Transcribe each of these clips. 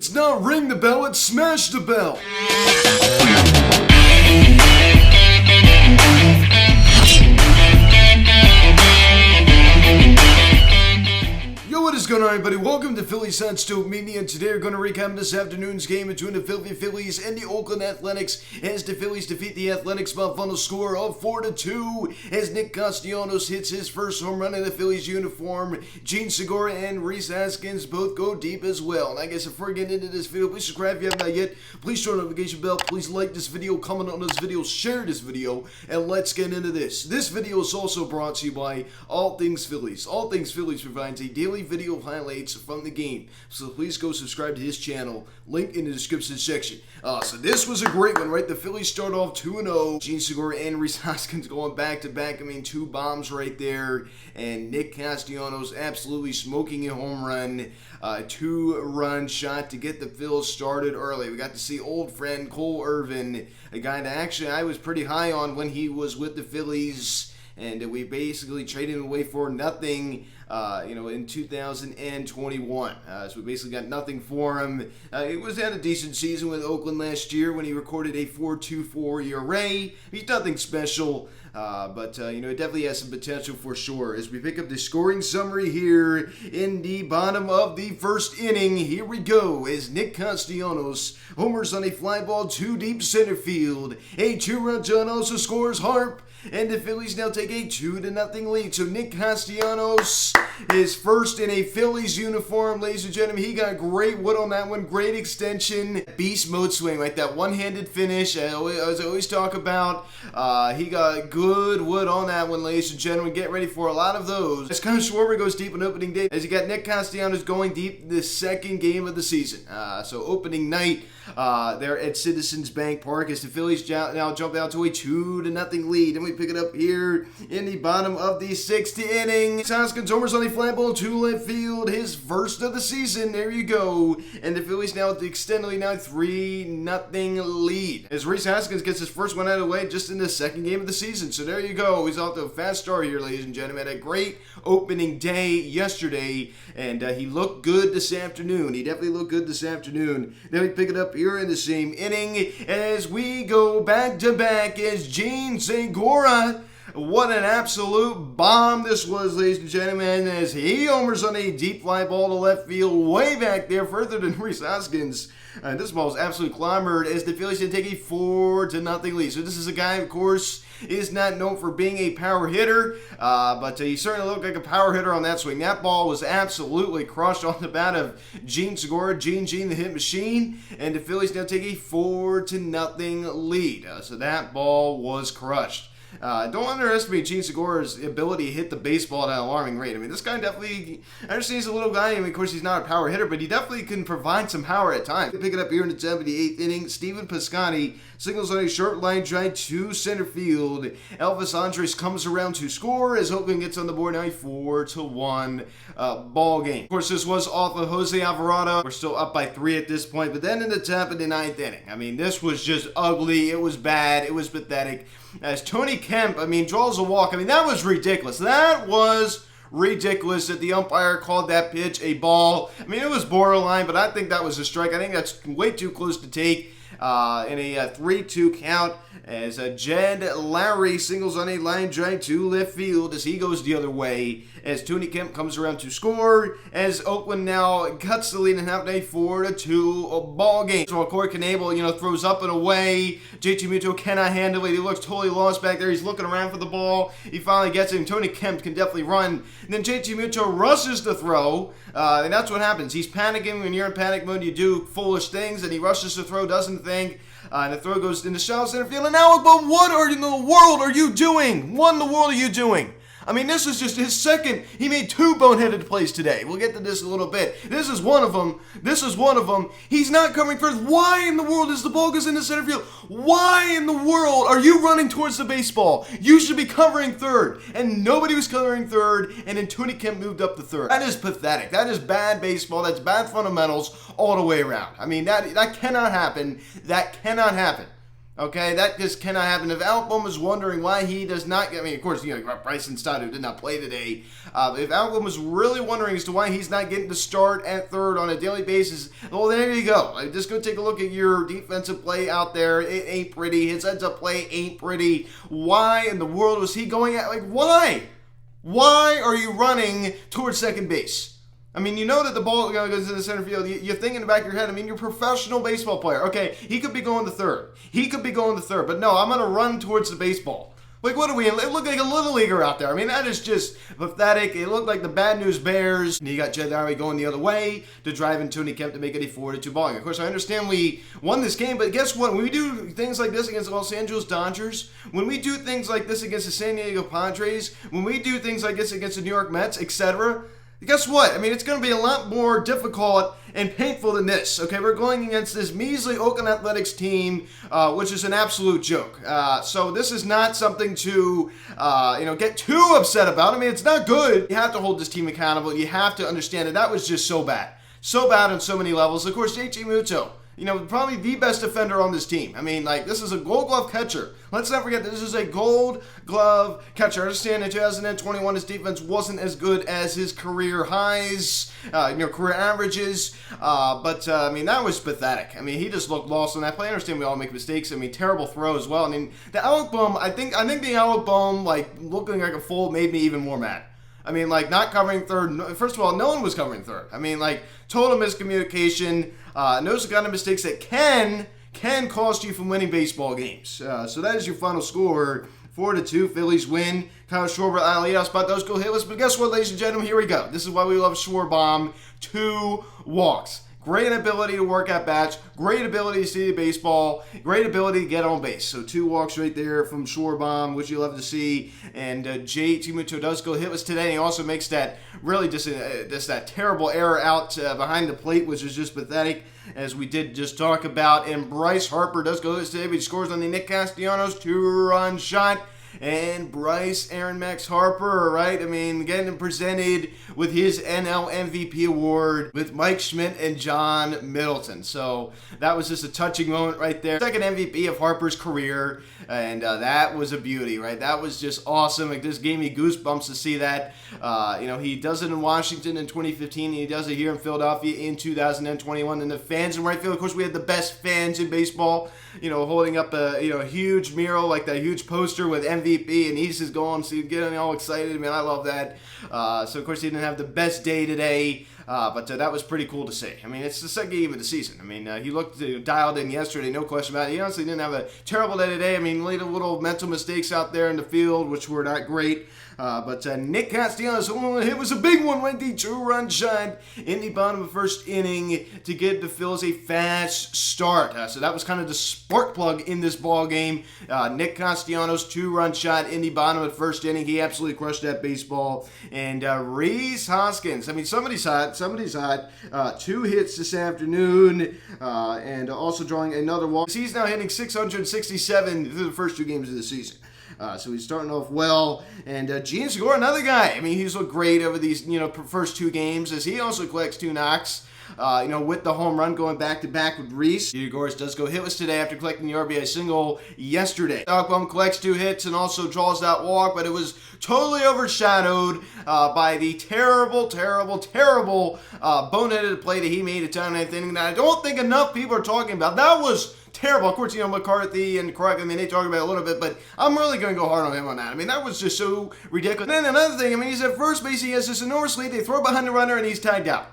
It's not ring the bell, it's smash the bell. What is going on, everybody? Welcome to Phillies on Stoke Media, and today we're going to recap this afternoon's game between the Philadelphia Phillies and the Oakland Athletics as the Phillies defeat the Athletics by a final score of 4-2 as Nick Castellanos hits his first home run in the Phillies uniform. Gene Segura and Rhys Haskins both go deep as well. And I guess before we get into this video, please subscribe if you haven't yet. Please turn on the notification bell. Please like this video, comment on this video, share this video, and let's get into this. This video is also brought to you by All Things Phillies. All Things Phillies provides a daily video highlights from the game, so please go subscribe to his channel, link in the description section. So this was a great one, right? The Phillies start off 2-0. Gene Segura and Rhys Haskins going back to back. I mean, two bombs right there, and Nick Castellanos absolutely smoking a home run, two-run shot to get the Phils started early. We got to see old friend Cole Irvin, a guy that actually I was pretty high on when he was with the Phillies, and we basically traded him away for nothing, in 2021. So we basically got nothing for him. He was had a decent season with Oakland last year when he recorded a 4.24 ERA. He's nothing special, but it definitely has some potential for sure. As we pick up the scoring summary here in the bottom of the first inning, here we go as Nick Castellanos homers on a fly ball to deep center field. A two-run John also scores Harp, and the Phillies now take a 2-0 lead. So Nick Castellanos is first in a Phillies uniform, ladies and gentlemen. He got great wood on that one, great extension, beast mode swing, like that one-handed finish as I always talk about. He got good wood on that one, ladies and gentlemen. Get ready for a lot of those. As Kyle Schwarber goes deep on opening day, as you got Nick Castellanos going deep the second game of the season. So opening night there at Citizens Bank Park as the Phillies now jump out to a 2-0 lead. And we pick it up here in the bottom of the sixth inning. Haskins homers on a fly ball to left field, his first of the season. There you go. And the Phillies now extend a 3-0 lead as Rhys Haskins gets his first one out of the way just in the second game of the season. So there you go. He's off to a fast start here, ladies and gentlemen. Had a great opening day yesterday, and he looked good this afternoon. He definitely looked good this afternoon. Then we pick it up here in the same inning as we go back to back as Gene Segura. What an absolute bomb this was, ladies and gentlemen, as he homers on a deep fly ball to left field way back there, further than Rhys Haskins. This ball is absolutely clobbered as the Phillies did take a 4-0 lead. So this is a guy, of course, is not known for being a power hitter, but he certainly looked like a power hitter on that swing. That ball was absolutely crushed on the bat of Gene Segura, Gene the hit machine, and the Phillies now take a 4-0 lead. So that ball was crushed. Don't underestimate Gene Segura's ability to hit the baseball at an alarming rate. I mean, this guy definitely, I understand he's a little guy. I mean, of course, he's not a power hitter, but he definitely can provide some power at times. Pick it up here in the 78th inning. Steven Piscotty signals on a short line drive to center field. Elvis Andres comes around to score as Oakland gets on the board now, a 4-1 ball game. Of course, this was off of Jose Alvarado. We're still up by 3 at this point, but then in the top of the 9th inning, I mean, this was just ugly. It was bad. It was pathetic. As Tony Kemp, draws a walk. I mean, that was ridiculous. That was ridiculous that the umpire called that pitch a ball. I mean, it was borderline, but I think that was a strike. I think that's way too close to take in a 3-2 count as Jed Lowry singles on a line drive to left field as he goes the other way as Tony Kemp comes around to score as Oakland now cuts the lead and have a 4-2 ball game. So Corey Knebel, throws up and away. JT Muto cannot handle it. He looks totally lost back there. He's looking around for the ball. He finally gets it, and Tony Kemp can definitely run. And then JT Muto rushes to throw, and that's what happens. He's panicking. When you're in panic mode, you do foolish things, and he rushes to throw, doesn't think. And the throw goes into shallow center field. And now, but what in the world are you doing? What in the world are you doing? I mean, this is just his second. He made 2 boneheaded plays today. We'll get to this in a little bit. This is one of them. He's not covering first. Why in the world is the ball goes into center field? Why in the world are you running towards the baseball? You should be covering third. And nobody was covering third. And then Tony Kemp moved up to third. That is pathetic. That is bad baseball. That's bad fundamentals all the way around. I mean, that cannot happen. That cannot happen. Okay, that just cannot happen. If Alec Bohm is wondering why he does not get, I mean, of course, Bryson Stott, who did not play today. If Alec Bohm is really wondering as to why he's not getting to start at third on a daily basis, well, there you go. Just go take a look at your defensive play out there. It ain't pretty. His heads-up play ain't pretty. Why in the world was he going at, why? Why are you running towards second base? I mean, you know that the ball goes to the center field. You're thinking in the back of your head, I mean, you're a professional baseball player. Okay, he could be going to third. But no, I'm going to run towards the baseball. What are we in? It looked like a little leaguer out there. I mean, that is just pathetic. It looked like the Bad News Bears. And you got Jed Lowry going the other way to drive in Tony Kemp to make it a 4-2 ball game. Of course, I understand we won this game, but guess what? When we do things like this against the Los Angeles Dodgers, when we do things like this against the San Diego Padres, when we do things like this against the New York Mets, etc., guess what? I mean, it's going to be a lot more difficult and painful than this. Okay, we're going against this measly Oakland Athletics team, which is an absolute joke. So this is not something to, get too upset about. I mean, it's not good. You have to hold this team accountable. You have to understand that that was just so bad. So bad on so many levels. Of course, JT Muto, probably the best defender on this team. I mean, this is a Gold Glove catcher. Let's not forget this is a Gold Glove catcher. I understand in 2021 his defense wasn't as good as his career highs, career averages. But that was pathetic. I mean, he just looked lost on that play. I understand we all make mistakes. I mean, terrible throw as well. I mean, the Alec Bohm, I think the Alec Bohm, looking like a fool made me even more mad. I mean, not covering third. First of all, no one was covering third. I mean, total miscommunication. Those are the kind of mistakes that can cost you from winning baseball games. So that is your final score. 4-2, Phillies win. Kyle Schwarber out of leadoff spot. Those go hitless. But guess what, ladies and gentlemen? Here we go. This is why we love Schwarber. 2 walks. Great ability to work at bats. Great ability to see the baseball. Great ability to get on base. So 2 walks right there from Schwarber, which you love to see. And JT Muto does go hitless today. And he also makes that really just that terrible error out behind the plate, which is just pathetic, as we did just talk about. And Bryce Harper does go hitless today, but he scores on the Nick Castellanos 2-run shot. And Bryce Aaron Max Harper, right? I mean, getting presented with his NL MVP award with Mike Schmidt and John Middleton. So that was just a touching moment right there. Second MVP of Harper's career, and that was a beauty, right? That was just awesome. It just gave me goosebumps to see that. He does it in Washington in 2015, and he does it here in Philadelphia in 2021. And the fans in right field, of course, we had the best fans in baseball, holding up a huge mural, like that huge poster with MVP, and he's just going, so getting all excited. I mean, I love that. So, of course, he didn't have the best day today, but that was pretty cool to see. I mean, it's the second game of the season. I mean, he looked dialed in yesterday, no question about it. He honestly didn't have a terrible day today. I mean, little mental mistakes out there in the field, which were not great. But Nick Castellanos, it was a big one, went the 2-run shot in the bottom of the first inning to get the Phillies a fast start. So that was kind of the spark plug in this ball game. Nick Castellanos, 2-run shot in the bottom of the first inning. He absolutely crushed that baseball. And Rhys Hoskins, I mean, somebody's hot. 2 hits this afternoon, and also drawing another walk. He's now hitting 667 through the first 2 games of the season. So he's starting off well. And Gene Segura, another guy. I mean, he's looked great over these, first 2 games, as he also collects 2 knocks. With the home run going back-to-back with Rhys. Gregorius does go hitless today after collecting the RBI single yesterday. Alec Bohm collects 2 hits and also draws that walk, but it was totally overshadowed by the terrible boneheaded play that he made at time 9th inning that I don't think enough people are talking about. That was terrible. Of course, McCarthy and Craig, I mean, they talk about it a little bit, but I'm really going to go hard on him on that. I mean, that was just so ridiculous. And then another thing, I mean, he's at first base, he has this enormous lead, they throw behind the runner, and he's tagged out.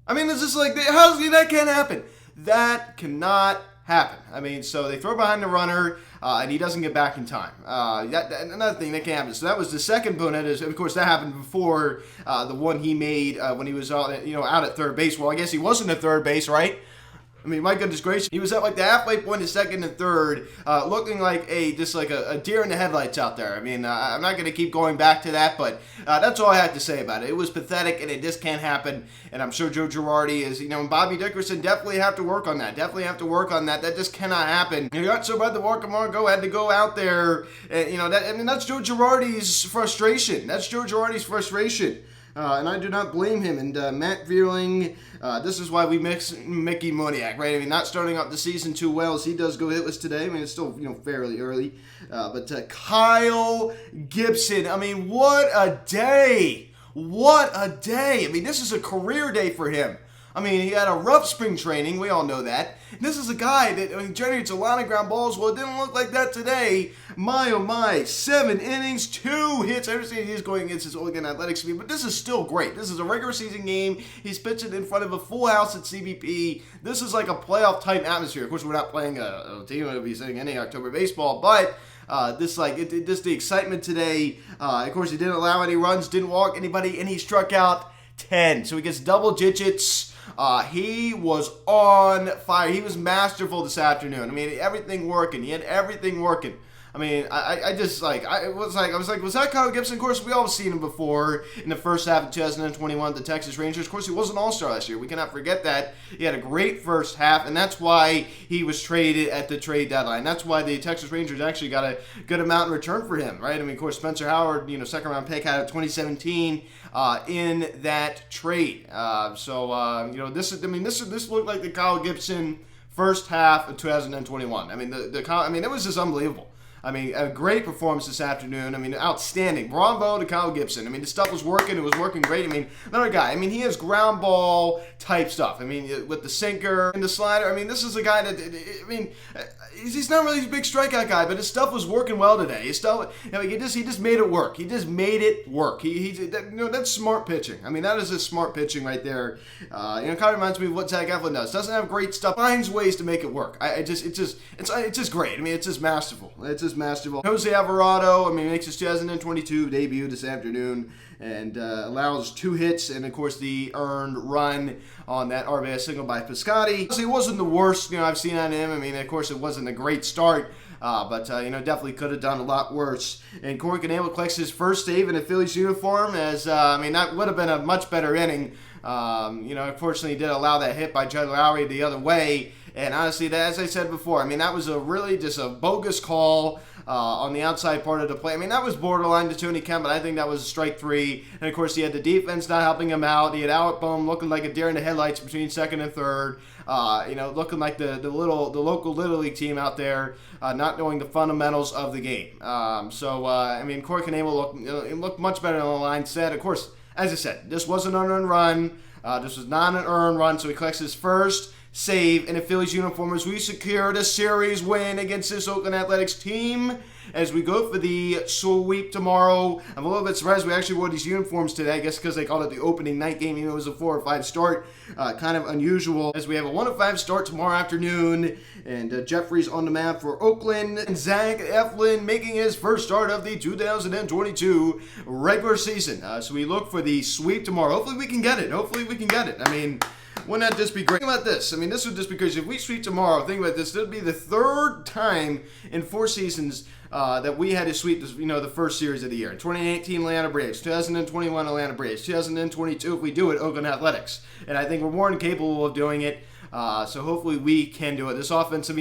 I mean, it's just that can't happen. That cannot happen. I mean, so they throw behind the runner, and he doesn't get back in time. Another thing that can't happen. So that was the second bonehead. Of course, that happened before the one he made when he was out at third base. Well, I guess he wasn't at third base, right? I mean, my goodness gracious, he was at the halfway point of second and third, looking like a deer in the headlights out there. I mean, I'm not going to keep going back to that, but that's all I had to say about it. It was pathetic, and it just can't happen. And I'm sure Joe Girardi and Bobby Dickerson definitely have to work on that. That just cannot happen. You got so bad that Walker Margot had to go out there, and that's Joe Girardi's frustration. And I do not blame him. And Matt Vierling, this is why we mix Mickey Moniak, right? I mean, not starting off the season too well as he does go hitless today. I mean, it's still, fairly early. But Kyle Gibson, I mean, what a day. What a day. I mean, this is a career day for him. I mean, he had a rough spring training. We all know that. This is a guy that generates a lot of ground balls. Well, it didn't look like that today. My, oh my. 7 innings, 2 hits. I understand he's going against his Oregon Athletics team, but this is still great. This is a regular season game. He's pitching in front of a full house at CBP. This is like a playoff-type atmosphere. Of course, we're not playing a team that will be sitting any October baseball, but this the excitement today. Of course, he didn't allow any runs, didn't walk anybody, and he struck out 10. So he gets double digits. He was on fire. He was masterful this afternoon. I mean, everything working. He had everything working. I mean, I was like, was that Kyle Gibson? Of course, we all seen him before in the first half of 2021 at the Texas Rangers. Of course, he was an all-star last year. We cannot forget that. He had a great first half, and that's why he was traded at the trade deadline. That's why the Texas Rangers actually got a good amount in return for him, right? I mean, of course, Spencer Howard, second-round pick out of 2017 in that trade. This looked like the Kyle Gibson first half of 2021. I mean, it was just unbelievable. I mean, a great performance this afternoon. I mean, outstanding. Bravo to Kyle Gibson. I mean, the stuff was working. It was working great. I mean, another guy. I mean, he has ground ball type stuff. I mean, with the sinker and the slider. I mean, this is a guy that, he's not really a big strikeout guy, but his stuff was working well today. His stuff, he just made it work. He just made it work. That's smart pitching. I mean, that is just smart pitching right there. Kind of reminds me of what Zach Eflin does. Doesn't have great stuff, finds ways to make it work. It's just great. I mean, it's just masterful. It's just masterful. Jose Alvarado, makes his 2022 debut this afternoon and allows 2 hits and, of course, the earned run on that RBI single by Piscotty. It wasn't the worst, I've seen on him. I mean, of course, it wasn't a great start. But definitely could have done a lot worse. And Corey Knebel collects his first save in a Phillies uniform as, that would have been a much better inning. Unfortunately, he did allow that hit by Judd Lowry the other way. And honestly, as I said before, that was really just a bogus call on the outside part of the play. that was borderline to Tony Kemp, but I think that was strike 3. And of course, he had the defense not helping him out. He had Alec Boehm looking like a deer in the headlights between second and third. Looking like the local Little League team out there, not knowing the fundamentals of the game. Corey Knebel looked much better than the line said. Of course, as I said, this was an unearned run. This was not an earned run, so he collects his first save in a Phillies uniform as we secured a series win against this Oakland Athletics team as we go for the sweep tomorrow. I'm a little bit surprised we actually wore these uniforms today, I guess because they called it the opening night game, it was a 4 or 5 start. Kind of unusual as we have a 1 of 5 start tomorrow afternoon, and Jeffries on the map for Oakland, and Zach Eflin making his first start of the 2022 regular season. So we look for the sweep tomorrow. Hopefully we can get it. Wouldn't that just be great? Think about this. This would just be because if we sweep tomorrow, think about this. This would be the 3rd time in 4 seasons that we had to sweep this, the first series of the year. 2018 Atlanta Braves, 2021 Atlanta Braves, 2022 if we do it, Oakland Athletics. And I think we're more than capable of doing it. So hopefully we can do it. This offense, I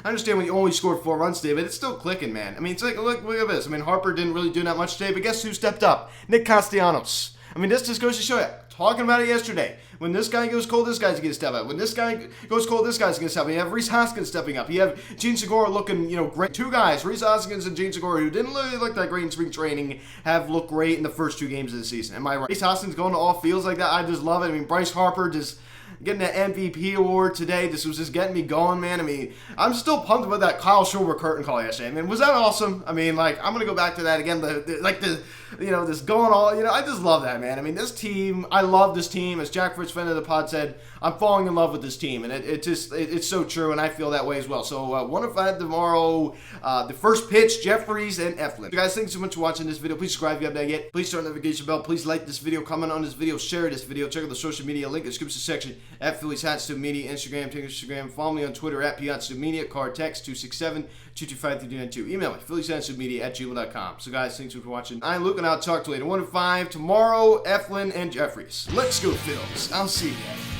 understand when you only scored 4 runs today, but it's still clicking, man. It's like, look at this. Harper didn't really do that much today, but guess who stepped up? Nick Castellanos. This just goes to show you. Talking about it yesterday. When this guy goes cold, this guy's going to step up. When this guy goes cold, this guy's going to step up. You have Rhys Hoskins stepping up. You have Gene Segura looking, great. 2 guys, Rhys Hoskins and Gene Segura, who didn't really look that great in spring training, have looked great in the first 2 games of the season. Am I right? Rhys Hoskins going to all fields like that, I just love it. Bryce Harper just getting that MVP award today. This was just getting me going, man. I'm still pumped about that Kyle Schwarber curtain call yesterday. Was that awesome? I'm going to go back to that again. This going all, I just love that, man. This team, I love this team. As Jack Fritz, friend of the pod, said, I'm falling in love with this team. And it's so true, and I feel that way as well. So 1 of 5 tomorrow. The first pitch, Jeffries and Eflin. So guys, thanks so much for watching this video. Please subscribe if you haven't yet. Please turn on the notification bell. Please like this video, comment on this video, share this video. Check out the social media link in the description section at Phillies Hats to Media, Instagram, Instagram. Follow me on Twitter at Media. Card text 267-225-3292. Email me, phillieshatsmedia@gmail.com. So guys, thanks for watching. I'm Luke, and I'll talk to you later. 1 of 5 tomorrow, Eflin and Jeffries. Let's go, Phils. I'll see you.